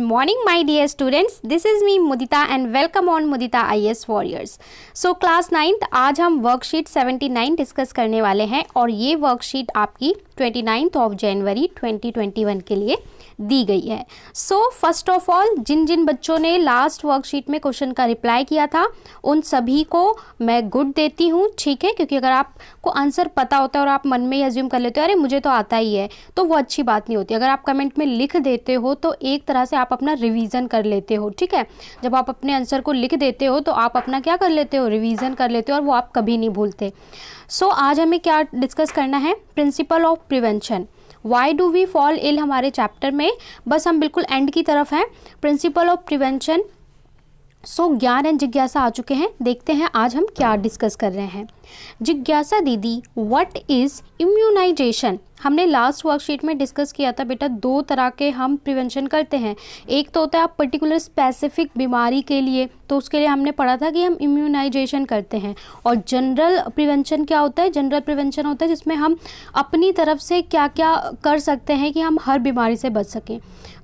morning, my dear students. This is me Mudita and welcome on Mudita IAS Warriors. So class 9th आज हम worksheet 79 discuss करने वाले हैं और ये वर्कशीट आपकी 29th ऑफ जनवरी 2021 के लिए दी गई है. सो फर्स्ट ऑफ ऑल जिन जिन बच्चों ने लास्ट वर्कशीट में क्वेश्चन का रिप्लाई किया था उन सभी को मैं गुड देती हूँ, ठीक है, क्योंकि अगर आपको आंसर पता होता है और आप मन में ही अज्यूम कर लेते हो अरे मुझे तो आता ही है, तो वो अच्छी बात नहीं होती. अगर आप कमेंट में लिख देते हो तो एक तरह से आप अपना रिवीजन कर लेते हो, ठीक है. जब आप अपने आंसर को लिख देते हो तो आप अपना क्या कर लेते हो, रिवीजन कर लेते हो और वो आप कभी नहीं भूलते. सो आज हमें क्या डिस्कस करना है, principle of prevention. Why do we fall ill हमारे चैप्टर में बस हम बिल्कुल एंड की तरफ हैं. Principal of prevention. सो ज्ञान एंड जिज्ञासा आ चुके हैं. देखते हैं आज हम क्या डिस्कस कर रहे हैं. जिज्ञासा दीदी, व्हाट इज इम्यूनाइजेशन. हमने लास्ट वर्कशीट में डिस्कस किया था बेटा, दो तरह के हम प्रिवेंशन करते हैं. एक तो होता है आप पर्टिकुलर स्पेसिफिक बीमारी के लिए, तो उसके लिए हमने पढ़ा था कि हम इम्यूनाइजेशन करते हैं. और जनरल प्रिवेंशन क्या होता है, जनरल प्रिवेंशन होता है जिसमें हम अपनी तरफ से क्या क्या कर सकते हैं कि हम हर बीमारी से बच सकें.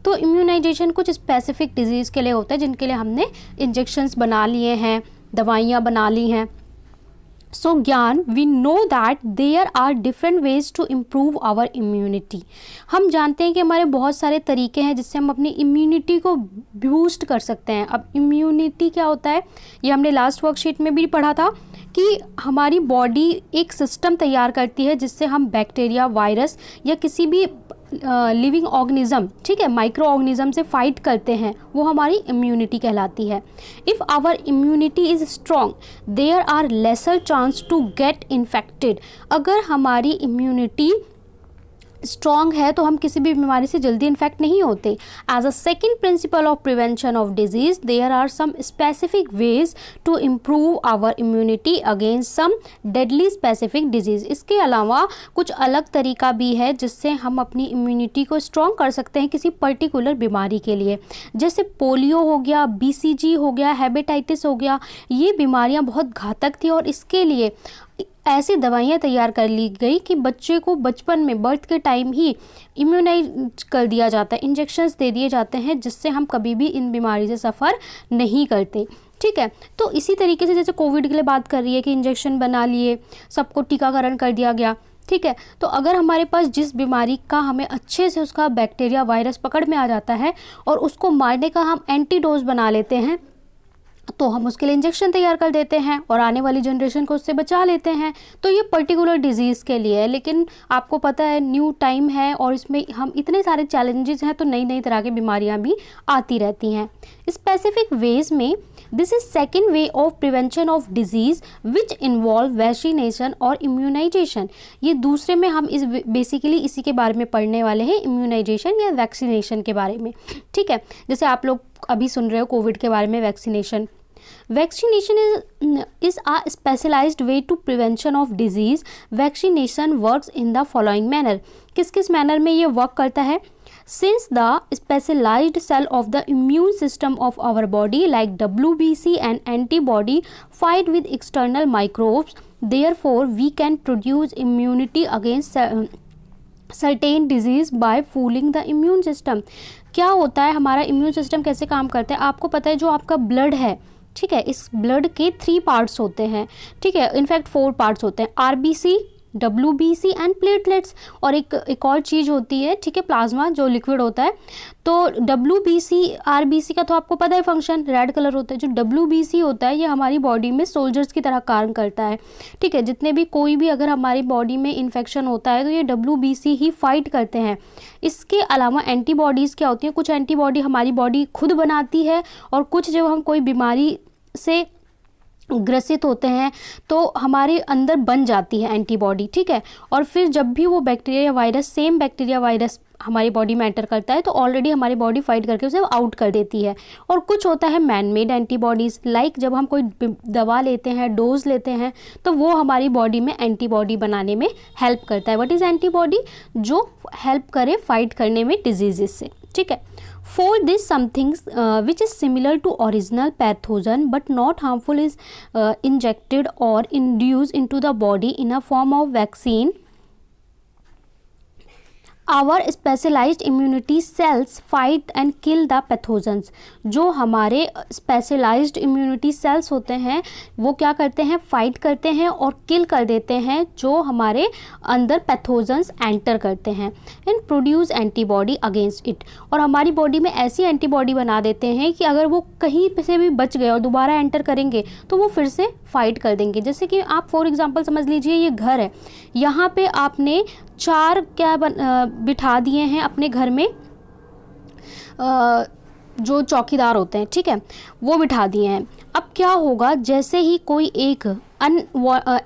तो इम्यूनाइजेशन कुछ स्पेसिफिक डिजीज़ के लिए होता है जिनके लिए हमने इंजेक्शंस बना लिए हैं, दवाइयाँ बना ली हैं. सो ज्ञान, we know that there are different ways to improve our immunity. हम जानते हैं कि हमारे बहुत सारे तरीके हैं जिससे हम अपनी इम्यूनिटी को बूस्ट कर सकते हैं. अब इम्यूनिटी क्या होता है, ये हमने लास्ट वर्कशीट में भी पढ़ा था कि हमारी बॉडी एक सिस्टम तैयार करती है जिससे हम बैक्टीरिया, वायरस या किसी भी लिविंग ऑर्गेनिज्म, ठीक है, माइक्रो ऑर्गेनिज्म से फाइट करते हैं, वो हमारी इम्यूनिटी कहलाती है. If our immunity is strong there are lesser chance to get infected. अगर हमारी इम्यूनिटी स्ट्रॉन्ग है तो हम किसी भी बीमारी से जल्दी इन्फेक्ट नहीं होते. As a second principle of prevention of disease there are some specific ways to improve our immunity against some deadly specific disease. इसके अलावा कुछ अलग तरीका भी है जिससे हम अपनी इम्यूनिटी को स्ट्रॉन्ग कर सकते हैं किसी पर्टिकुलर बीमारी के लिए. जैसे पोलियो हो गया, BCG हो गया, हेपेटाइटिस हो गया, ये बीमारियां बहुत घातक थी और इसके लिए ऐसी दवाइयाँ तैयार कर ली गई कि बच्चे को बचपन में, बर्थ के टाइम ही इम्यूनाइज कर दिया जाता है, इंजेक्शंस दे दिए जाते हैं जिससे हम कभी भी इन बीमारी से सफ़र नहीं करते, ठीक है. तो इसी तरीके से जैसे कोविड के लिए बात कर रही है कि इंजेक्शन बना लिए, सबको टीकाकरण कर दिया गया, ठीक है. तो अगर हमारे पास जिस बीमारी का हमें अच्छे से उसका बैक्टीरिया, वायरस पकड़ में आ जाता है और उसको मारने का हम एंटीडोज बना लेते हैं तो हम उसके लिए इंजेक्शन तैयार कर देते हैं और आने वाली जनरेशन को उससे बचा लेते हैं. तो ये पर्टिकुलर डिजीज़ के लिए है, लेकिन आपको पता है न्यू टाइम है और इसमें हम इतने सारे चैलेंजेस हैं तो नई नई तरह की बीमारियां भी आती रहती हैं. स्पेसिफिक वेज में this is second way of prevention of disease which involve vaccination और इम्यूनाइजेशन. ये दूसरे में हम इस बेसिकली इसी के बारे में पढ़ने वाले हैं, इम्यूनाइजेशन या वैक्सीनेशन के बारे में, ठीक है. जैसे आप लोग अभी सुन रहे हो कोविड के बारे में, vaccination. Vaccination is a specialized way to prevention of disease. Vaccination works in the following manner. किस किस मैनर में ये वर्क करता है. Since the specialized cell of the immune system of our body like WBC and antibody fight with external microbes, therefore we can produce immunity against certain disease by fooling the immune system. क्या होता है, हमारा immune system कैसे काम करता है, आपको पता है जो आपका ब्लड है, ठीक है, इस ब्लड के 3 पार्ट्स होते हैं, ठीक है, इनफैक्ट 4 पार्ट्स होते हैं, RBC, WBC एंड प्लेटलेट्स. और एक और चीज़ होती है, ठीक है, प्लाज्मा जो लिक्विड होता है. तो WBC, RBC का तो आपको पता है फंक्शन, रेड कलर होता है. जो WBC होता है ये हमारी बॉडी में सोल्जर्स की तरह काम करता है, ठीक है. जितने भी कोई भी अगर हमारी बॉडी में इन्फेक्शन होता है तो ये WBC ही फाइट करते हैं. इसके अलावा एंटीबॉडीज़ क्या होती हैं, कुछ एंटीबॉडी हमारी बॉडी खुद बनाती है और कुछ जब हम कोई बीमारी से ग्रसित होते हैं तो हमारे अंदर बन जाती है एंटीबॉडी, ठीक है. और फिर जब भी वो बैक्टीरिया या वायरस, सेम बैक्टीरिया वायरस हमारी बॉडी में एंटर करता है तो ऑलरेडी हमारी बॉडी फाइट करके उसे आउट कर देती है. और कुछ होता है मैन मेड एंटीबॉडीज़, लाइक जब हम कोई दवा लेते हैं, डोज लेते हैं तो वो हमारी बॉडी में एंटीबॉडी बनाने में हेल्प करता है. व्हाट इज़ एंटीबॉडी, जो हेल्प करे फाइट करने में डिजीज़ से, ठीक है. For this something which is similar to original pathogen but not harmful is injected or induced into the body in a form of vaccine our specialised immunity cells fight and kill the pathogens. जो हमारे specialised immunity sales होते हैं वो क्या करते हैं, fight करते हैं और किल कर देते हैं जो हमारे अंदर पैथोजेंस एंटर करते हैं and produce antibody against it. और हमारी बॉडी में ऐसी एंटीबॉडी बना देते हैं कि अगर वो कहीं से भी बच गए और दोबारा एंटर करेंगे तो वो फिर से फाइट कर देंगे। जैसे कि आप फॉर एग्जांपल समझ लीजिए ये घर है, यहाँ पे आपने 4 बिठा दिए हैं अपने घर में, जो चौकीदार होते हैं, ठीक है, वो बिठा दिए हैं। अब क्या होगा, जैसे ही कोई एक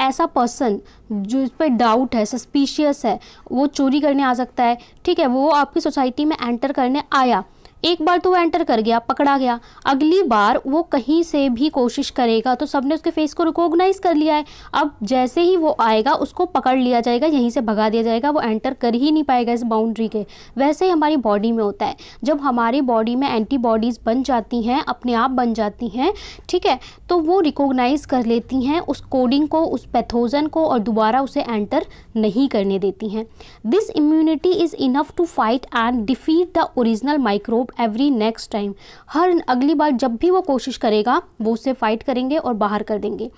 ऐसा पर्सन जिस पर डाउट है, सस्पिशियस है, वो चोरी करने आ सकता है, ठीक है, वो आपकी सोसाइटी में एंटर करने आया, एक बार तो वो एंटर कर गया, पकड़ा गया, अगली बार वो कहीं से भी कोशिश करेगा तो सबने उसके फेस को रिकॉग्नाइज कर लिया है। अब जैसे ही वो आएगा उसको पकड़ लिया जाएगा, यहीं से भगा दिया जाएगा, वो एंटर कर ही नहीं पाएगा इस बाउंड्री के। वैसे ही हमारी बॉडी में होता है, जब हमारी बॉडी में एंटीबॉडीज़ बन जाती हैं, अपने आप बन जाती हैं, ठीक है, तो वो रिकॉग्नाइज कर लेती हैं उस कोडिंग को, उस पैथोजन को, और दोबारा उसे एंटर नहीं करने देती हैं। This immunity is enough to fight and defeat the original microbe every next time. हर अगली बार जब भी वो कोशिश करेगा वो उससे फाइट करेंगे और बाहर कर देंगे।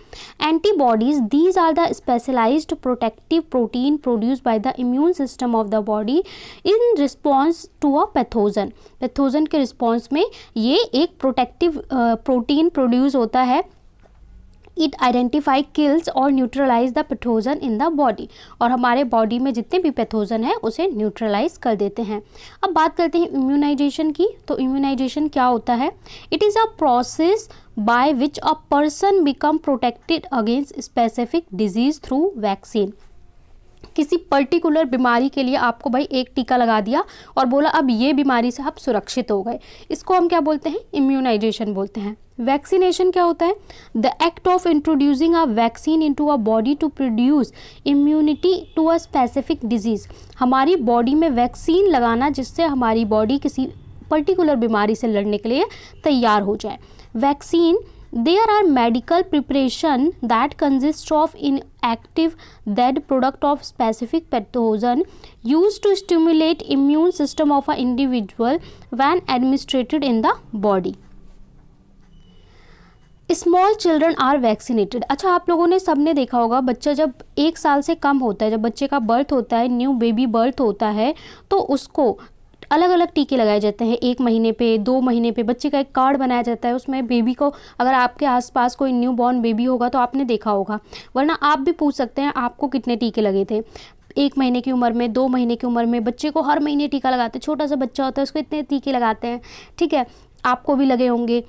Antibodies, these are the specialised protective protein produced by the immune system of the body in response to a pathogen. Pathogen के रिस्पॉन्स में ये एक प्रोटेक्टिव प्रोटीन प्रोड्यूस होता है। इट आइडेंटिफाई, किल्स और neutralise the pathogen in the body, और हमारे body में जितने भी पैथोजन है उसे न्यूट्रलाइज कर देते हैं। अब बात करते हैं इम्यूनाइजेशन की। तो इम्यूनाइजेशन क्या होता है? It is a process by which a person become protected against specific disease through vaccine. किसी पर्टिकुलर बीमारी के लिए आपको भाई एक टीका लगा दिया और बोला अब ये बीमारी से आप सुरक्षित हो गए, इसको हम क्या बोलते हैं? इम्यूनाइजेशन बोलते हैं। वैक्सीनेशन क्या होता है? The act of introducing a vaccine into a body to produce immunity to a specific disease. हमारी बॉडी में वैक्सीन लगाना जिससे हमारी बॉडी किसी पर्टिकुलर बीमारी से लड़ने के लिए तैयार हो जाए। Vaccine, there are medical preparation that consist of inactive dead product of specific pathogen used to stimulate immune system of an individual when administered in the body. Small children are vaccinated. अच्छा, आप लोगों ने सबने देखा होगा, बच्चा जब 1 साल से कम होता है, जब बच्चे का बर्थ होता है, न्यू बेबी बर्थ होता है, तो उसको अलग अलग टीके लगाए जाते हैं। 1 महीने पे, 2 महीने पे बच्चे का एक कार्ड बनाया जाता है, उसमें बेबी को, अगर आपके आसपास कोई न्यू बॉर्न बेबी होगा तो आपने देखा होगा, वरना आप भी पूछ सकते हैं आपको कितने टीके लगे थे। 1 महीने की उम्र में, 2 महीने की उम्र में, बच्चे को हर महीने टीका लगाते हैं। छोटा सा बच्चा होता है उसको इतने टीके लगाते हैं, ठीक है, आपको भी लगे होंगे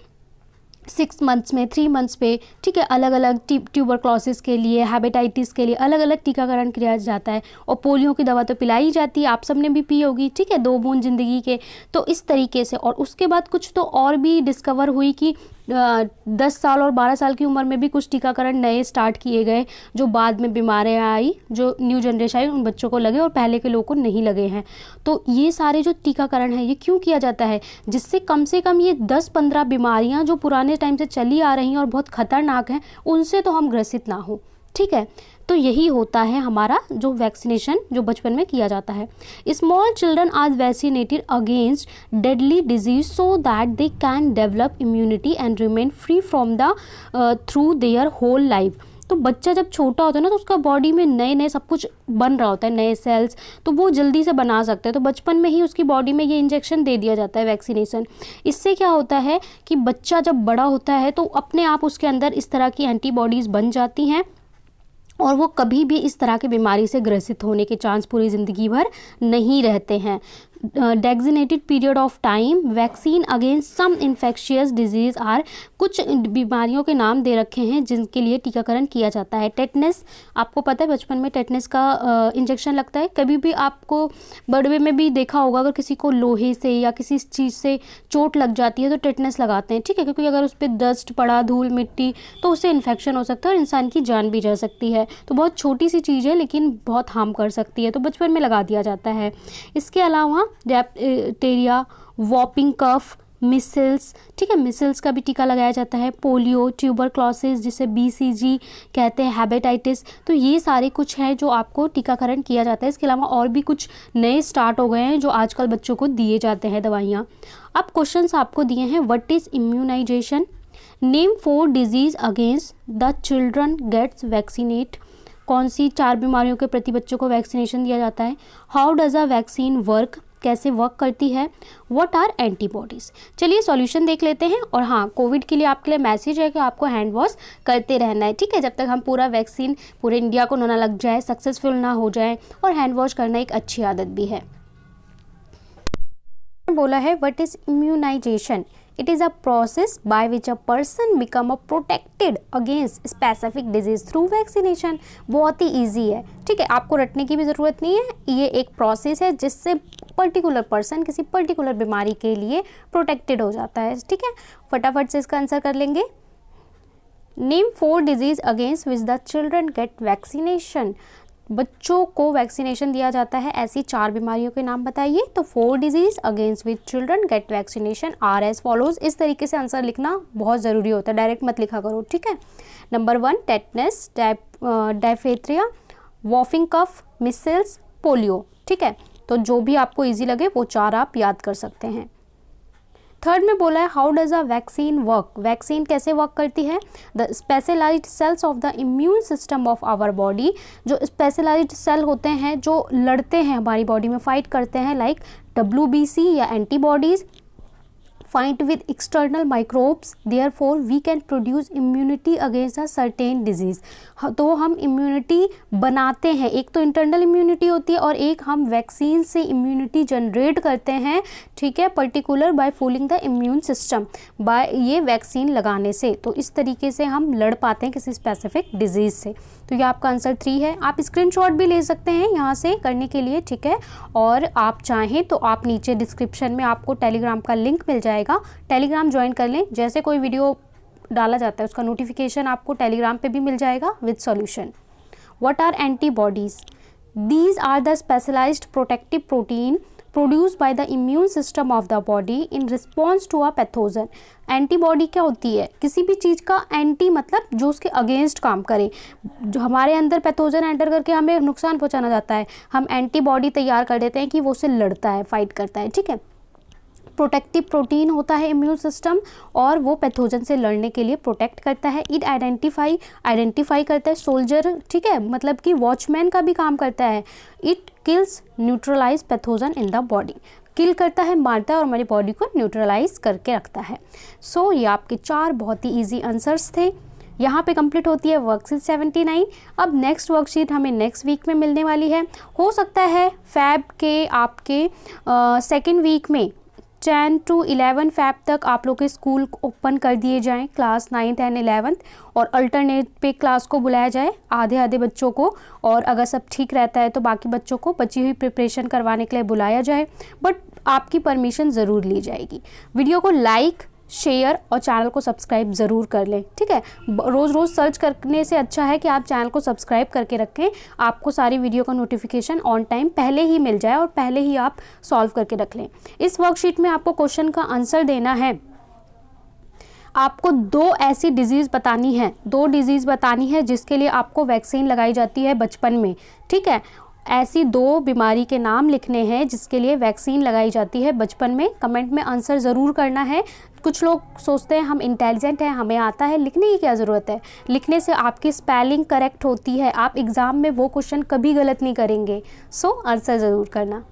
6 मंथ्स में, 3 मंथ्स पे, ठीक है। अलग अलग ट्यूबरक्लोसिस के लिए, हेपेटाइटिस के लिए अलग अलग टीकाकरण किया जाता है, और पोलियो की दवा तो पिलाई जाती है, आप सबने भी पी होगी, ठीक है, 2 बूंद ज़िंदगी के। तो इस तरीके से, और उसके बाद कुछ तो और भी डिस्कवर हुई कि 10 साल और 12 साल की उम्र में भी कुछ टीकाकरण नए स्टार्ट किए गए, जो बाद में बीमारियाँ आई, जो न्यू जनरेशन आई, उन बच्चों को लगे और पहले के लोगों को नहीं लगे हैं। तो ये सारे जो टीकाकरण है ये क्यों किया जाता है? जिससे कम से कम ये 10-15 बीमारियाँ जो पुराने टाइम से चली आ रही हैं और बहुत ख़तरनाक हैं, उनसे तो हम ग्रसित ना हो, ठीक है। तो यही होता है हमारा जो वैक्सीनेशन जो बचपन में किया जाता है। Small children are vaccinated against deadly disease so that they can develop immunity and remain free from the through their whole life. तो बच्चा जब छोटा होता है ना, तो उसका बॉडी में नए नए सब कुछ बन रहा होता है, नए सेल्स, तो वो जल्दी से बना सकते हैं। तो बचपन में ही उसकी बॉडी में ये इंजेक्शन दे दिया जाता है, वैक्सीनेशन। इससे क्या होता है कि बच्चा जब बड़ा होता है तो अपने आप उसके अंदर इस तरह की एंटीबॉडीज़ बन जाती हैं, और वो कभी भी इस तरह की बीमारी से ग्रसित होने के चांस पूरी ज़िंदगी भर नहीं रहते हैं। Designated period of time vaccine against some infectious disease are, कुछ बीमारियों के नाम दे रखे हैं जिनके लिए टीकाकरण किया जाता है। टेटनस, आपको पता है बचपन में टेटनस का इंजेक्शन लगता है। कभी भी आपको बड़वे में भी देखा होगा, अगर किसी को लोहे से या किसी चीज़ से चोट लग जाती है तो टेटनस लगाते हैं, ठीक है, क्योंकि अगर उस पर डस्ट पड़ा, धूल मिट्टी, तो उससे इन्फेक्शन हो सकता है और इंसान की जान भी जा सकती है। तो बहुत छोटी सी चीज़ है लेकिन बहुत हार्म कर सकती है, तो बचपन में लगा दिया जाता है। इसके अलावा डिप्थीरिया, वॉपिंग कफ, मिसल्स, ठीक है, मिसल्स का भी टीका लगाया जाता है, पोलियो, ट्यूबरक्लोसिस जिसे BCG कहते हैं, हेपेटाइटिस, तो ये सारे कुछ हैं जो आपको टीकाकरण किया जाता है। इसके अलावा और भी कुछ नए स्टार्ट हो गए हैं जो आजकल बच्चों को दिए जाते हैं दवाइयाँ। अब क्वेश्चंस आपको दिए हैं, what is immunisation, name 4 disease against the children gets vaccinate, कौन सी 4 बीमारियों के प्रति बच्चों को वैक्सीनेशन दिया जाता है, how does a vaccine work, कैसे वर्क करती है, व्हाट आर एंटीबॉडीज़। चलिए सॉल्यूशन देख लेते हैं। और हाँ, कोविड के लिए आपके लिए मैसेज है कि आपको हैंड वॉश करते रहना है, ठीक है, जब तक हम पूरा वैक्सीन पूरे इंडिया को ना लग जाए, सक्सेसफुल ना हो जाए। और हैंड वॉश करना एक अच्छी आदत भी है। बोला है what is immunisation, it is a process by which a person become a protected against specific disease through vaccination. बहुत ही ईजी है, ठीक है, आपको रटने की भी ज़रूरत नहीं है। ये एक प्रोसेस है जिससे पर्टिकुलर पर्सन किसी पर्टिकुलर बीमारी के लिए प्रोटेक्टेड हो जाता है, ठीक है। फटाफट से इसका आंसर कर लेंगे। Name 4 disease against which the children get vaccination, बच्चों को वैक्सीनेशन दिया जाता है, ऐसी 4 बीमारियों के नाम बताइए। तो 4 disease against which children get vaccination are as follows. इस तरीके से आंसर लिखना बहुत ज़रूरी होता है, डायरेक्ट मत लिखा करो, ठीक है। नंबर 1 टेटनस, डायफेथरिया, वॉफिंग कफ, मिसल्स, पोलियो, ठीक है। तो जो भी आपको इजी लगे वो 4 आप याद कर सकते हैं। थर्ड में बोला है how does a vaccine work, vaccine कैसे वर्क करती है। The specialised cells of the immune system of our body, जो स्पेशलाइज्ड सेल होते हैं जो लड़ते हैं हमारी बॉडी में, फाइट करते हैं, लाइक WBC या antibodies, fight with external microbes, therefore we can produce immunity against a certain disease। तो हम इम्यूनिटी बनाते हैं, एक तो इंटरनल इम्यूनिटी होती है और एक हम वैक्सीन से इम्यूनिटी जनरेट करते हैं, ठीक है, particular by fooling the immune system, by ये वैक्सीन लगाने से। तो इस तरीके से हम लड़ पाते हैं किसी स्पेसिफिक डिजीज़ से। तो ये आपका आंसर 3 है। आप स्क्रीनशॉट भी ले सकते हैं यहाँ से करने के लिए, ठीक है। और आप चाहें तो आप नीचे डिस्क्रिप्शन में आपको टेलीग्राम का लिंक मिल जाएगा, टेलीग्राम ज्वाइन कर लें। जैसे कोई वीडियो डाला जाता है उसका नोटिफिकेशन आपको टेलीग्राम पे भी मिल जाएगा with solution. What are antibodies, these are the specialised protective protein produce by the immune system of the body in response to a pathogen. Antibody क्या होती है, किसी भी चीज़ का एंटी मतलब जो उसके अगेंस्ट काम करे, जो हमारे अंदर पैथोजन एंटर करके हमें नुकसान पहुंचाना चाहता है, हम एंटीबॉडी तैयार कर देते हैं कि वो उससे लड़ता है, फाइट करता है, ठीक है। प्रोटेक्टिव प्रोटीन होता है इम्यून सिस्टम और वो पैथोजन से लड़ने के लिए प्रोटेक्ट करता है। इट आइडेंटिफाई करता है सोल्जर, ठीक है, मतलब कि वॉचमैन का भी काम करता है। It kills neutralise pathogen in the body, kill करता है, मारता है और हमारी बॉडी को न्यूट्रलाइज करके रखता है। सो ये आपके 4 बहुत ही ईजी आंसर्स थे। यहाँ पे कंप्लीट होती है वर्कशीट 79। अब नेक्स्ट वर्कशीट हमें नेक्स्ट वीक में मिलने वाली है। हो सकता है फैब के आपके सेकेंड वीक में 10 to 11 फैब तक आप लोग के स्कूल ओपन कर दिए जाएं, क्लास 9th and 11th, और अल्टरनेट पे क्लास को बुलाया जाए आधे बच्चों को, और अगर सब ठीक रहता है तो बाकी बच्चों को बची हुई प्रिपरेशन करवाने के लिए बुलाया जाए, बट आपकी परमिशन ज़रूर ली जाएगी। वीडियो को लाइक, शेयर और चैनल को सब्सक्राइब ज़रूर कर लें, ठीक है। रोज़ सर्च करने से अच्छा है कि आप चैनल को सब्सक्राइब करके रखें, आपको सारी वीडियो का नोटिफिकेशन ऑन टाइम पहले ही मिल जाए और पहले ही आप सॉल्व करके रख लें। इस वर्कशीट में आपको क्वेश्चन का आंसर देना है। आपको 2 ऐसी डिजीज़ बतानी है, 2 डिजीज़ बतानी है जिसके लिए आपको वैक्सीन लगाई जाती है बचपन में, ठीक है। ऐसी 2 बीमारी के नाम लिखने हैं जिसके लिए वैक्सीन लगाई जाती है बचपन में। कमेंट में आंसर ज़रूर करना है। कुछ लोग सोचते हैं हम इंटेलिजेंट हैं, हमें आता है, लिखने की क्या ज़रूरत है, लिखने से आपकी स्पेलिंग करेक्ट होती है, आप एग्ज़ाम में वो क्वेश्चन कभी गलत नहीं करेंगे। सो आंसर ज़रूर करना।